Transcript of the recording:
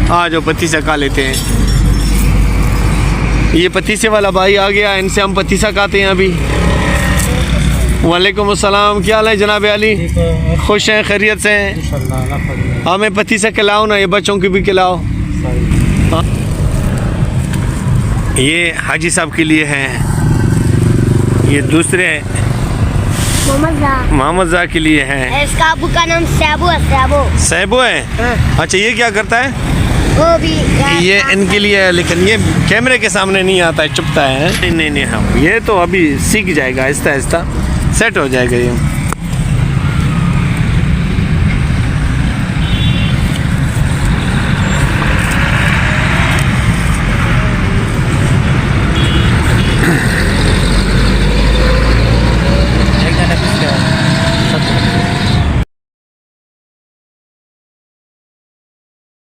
आ जाओ पतीसा खा लेते हैं। ये पतीसे वाला भाई आ गया, इनसे हम पतीसा खाते हैं अभी। वालेकुम अस्सलाम, क्या हाल है जनाब अली? खुश हैं, खैरियत से हैं? हमें पतीसा खिलाओ ना, ये बच्चों की भी खिलाओ। ये हाजी साहब के लिए है, ये दूसरे मोहम्मद ज़ा के लिए है। इसका अबू का नाम सैबो है। सैबो है? अच्छा, ये क्या करता है? वो भी ये इनके लिए है, लेकिन ये कैमरे के सामने नहीं आता है, चुपता है। नहीं, हम ये तो अभी सीख जाएगा, आहिस्ता आहिस्ता सेट हो जाएगा ये।